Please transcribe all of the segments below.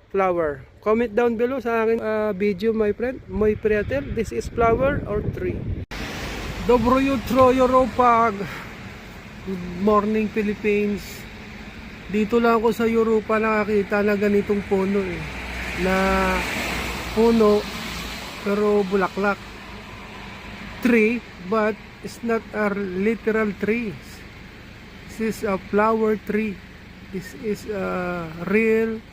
flower? Comment down below sa akin video, my friend. Moy Priatel, this is flower or tree? Dobro jutro Europa. Good morning Philippines. Dito lang ako sa Europa nakakita na ganitong puno na puno pero bulaklak. Tree, but it's not a literal tree. This is a flower tree. This is a real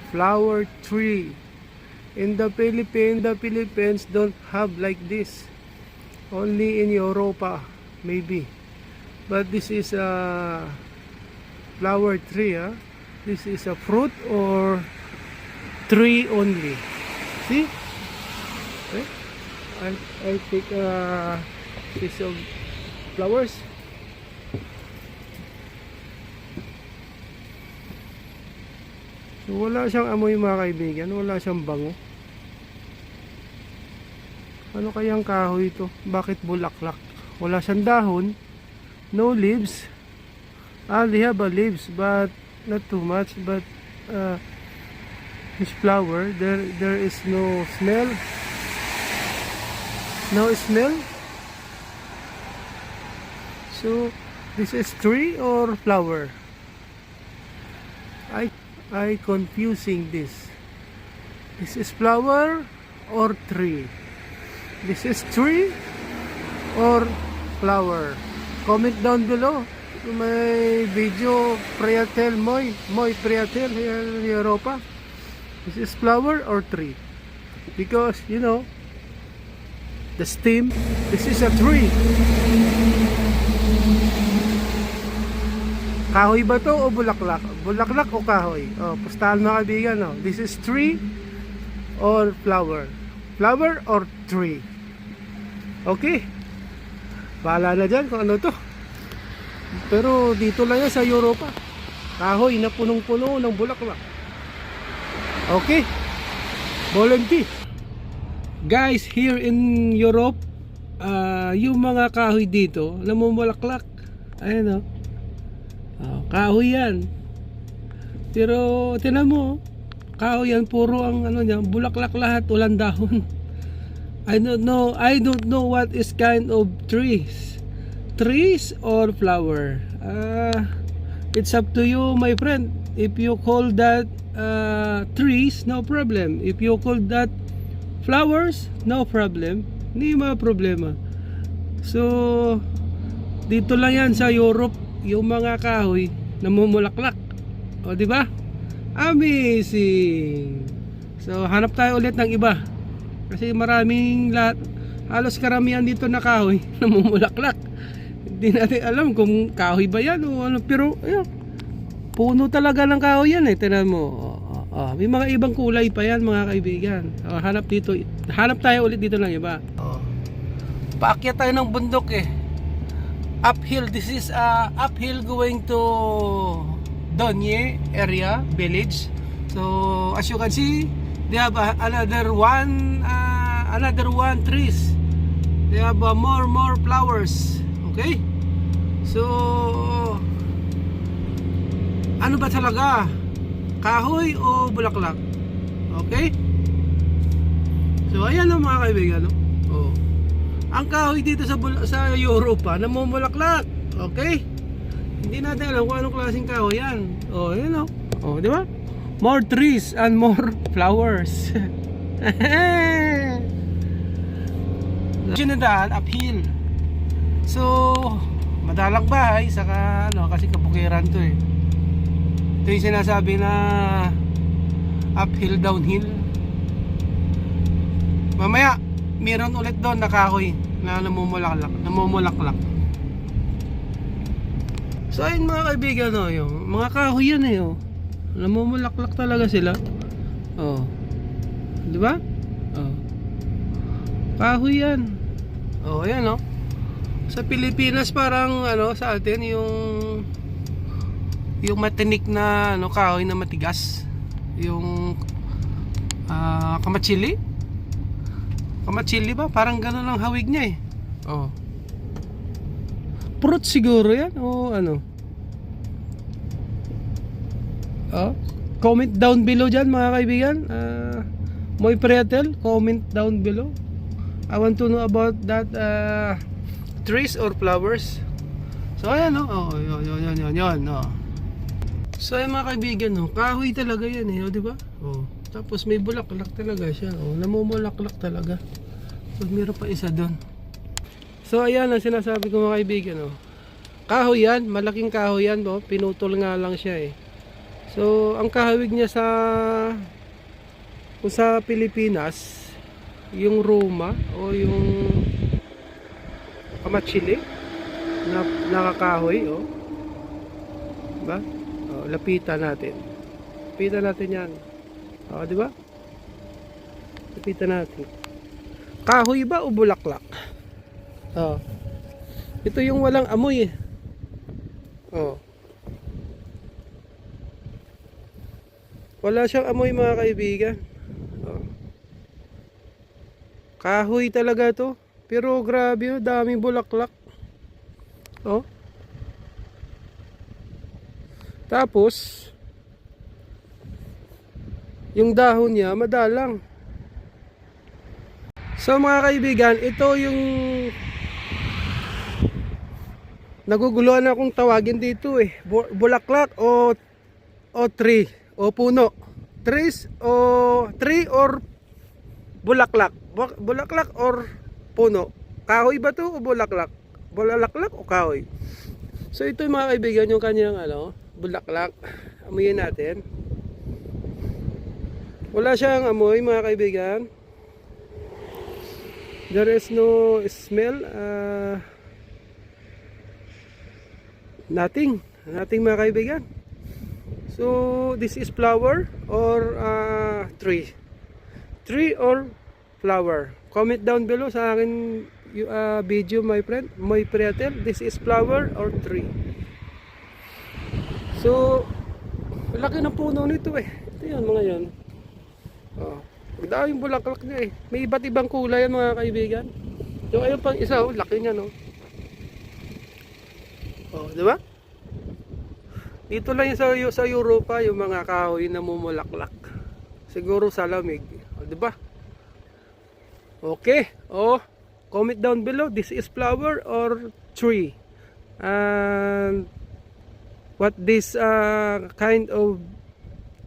flower tree. In the Philippines don't have like this. Only in Europa maybe. But this is a flower tree. This is a fruit or tree only. See? Okay. I'll take a piece of flowers. So, wala siyang amoy mga kaibigan, wala siyang bango. Ano kayang kahoy ito? Bakit bulaklak? Wala siyang dahon, no leaves. They have a leaves but not too much, but this flower, there is no smell. No smell. So this is tree or flower? I confusing this. This is flower or tree? This is tree or flower? Comment down below to my video Priatel Moy Priatel here in Europa. This is flower or tree? Because you know the stem, this is a tree. Kahoy ba to o bulaklak? Bulaklak o kahoy? Oh, pustahan mga kaibigan, no? This is tree or flower? Flower or tree? Okay. Bahala na dyan kung ano to. Pero dito lang yan sa Europa. Kahoy na punong-puno ng bulaklak. Okay. Volunteer. Guys, here in Europe, yung mga kahoy dito, namumulaklak. Ayan o. Kahoy yan. Pero tinan mo, kahoy yan, puro ang ano niya, bulaklak lahat, walang dahon. I don't know what is kind of trees or flower. It's up to you, my friend. If you call that trees, no problem. If you call that flowers, no problem. Hindi mga problema. So dito lang yan sa Europe, yung mga kahoy namumulaklak. O di ba? Amazing. So hanap tayo ulit ng iba. Kasi maraming halos karamihan dito na kahoy namumulaklak. Hindi natin alam kung kahoy ba yan o ano, pero ayun, puno talaga ng kahoy yan Tingnan mo. May mga ibang kulay pa yan mga kaibigan. Hanap tayo ulit dito ng iba. Paakyat tayo ng bundok uphill. This is uphill going to Donye area village. So as you can see, they have another one trees. They have more flowers. Okay, so ano ba talaga, kahoy o bulaklak? Okay, so ayan mga kaibigan, no? Ang kahoy dito sa Europa namumulaklak. Okay, hindi natin alam kung anong klaseng kahoy yan. Ayan o, di ba? More trees and more flowers. Sinadaan uphill. So madalang bahay saka kasi kabukiran to Ito yung sinasabi na uphill downhill. Mamaya meron ulit doon na kahoy na namumulaklak. So ayun mga kaibigan, yung mga kahoy yan namumulaklak talaga sila. Di ba? Kahoy yan. Ayan sa Pilipinas parang sa atin yung matinik na kahoy na matigas, yung kamatsili ba? Parang gano'n ang hawig niya Fruit siguro yan o ano? comment down below dyan mga kaibigan. Moy Pretel, comment down below. I want to know about that trees or flowers. So ayan no, oh, yun, no. So ayan mga kaibigan, no, kahoy talaga yan eh, di ba? Oh, tapos may bulaklak talaga siya, oh, namumulaklak talaga. So meron pa isa doon. So ayan ang sinasabi ko mga kaibigan, no. Kahoy yan, malaking kahoy yan, no? Pinutol nga lang siya eh. So ang kahawig niya sa Pilipinas, yung Roma o yung kamatsili na nakakahoy, oh. Diba? Oh, lapitan natin yan, oh, diba? Lapitan natin. Kahoy ba o bulaklak? Oh. Ito yung walang amoy eh. Oh. Wala siyang amoy mga kaibigan. Oh. Kahoy talaga to. Pero grabe oh, daming bulaklak. Oh. Tapos yung dahon niya madalang. So mga kaibigan, ito yung naguguluhan akong tawagin dito eh. Bulaklak o tree o puno. Trees o tree or bulaklak. Bulaklak or puno. Kahoy ba to o bulaklak? Bulaklak o kahoy? So ito mga kaibigan yung kanyang bulaklak. Amuyin natin. Wala siyang amoy mga kaibigan. There is no smell. Nothing mga kaibigan. So this is flower or tree or flower. Comment down below sa akin video my friend, my Pretel, this is flower or tree. So laki ng puno nito eh. Ito yan mga yan. Oh, daming bulaklak niya eh. May iba't ibang kulay yan mga kaibigan. So ayun pang isa oh, laki niya no. Oh, di ba? Dito lang yung sa Europa yung mga kahoy na mumulaklak. Siguro sa lamig, oh, di ba? Okay. Oh, comment down below this is flower or tree. And what this kind of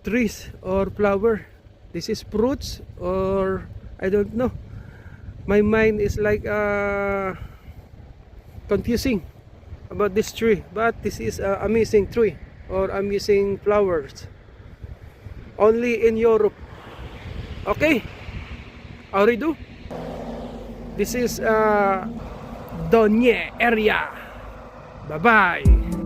trees or flower? This is fruits or I don't know. My mind is like confusing about this tree, but this is amazing tree or amazing flowers only in Europe. Okay, Aurido, this is Donye area. Bye bye.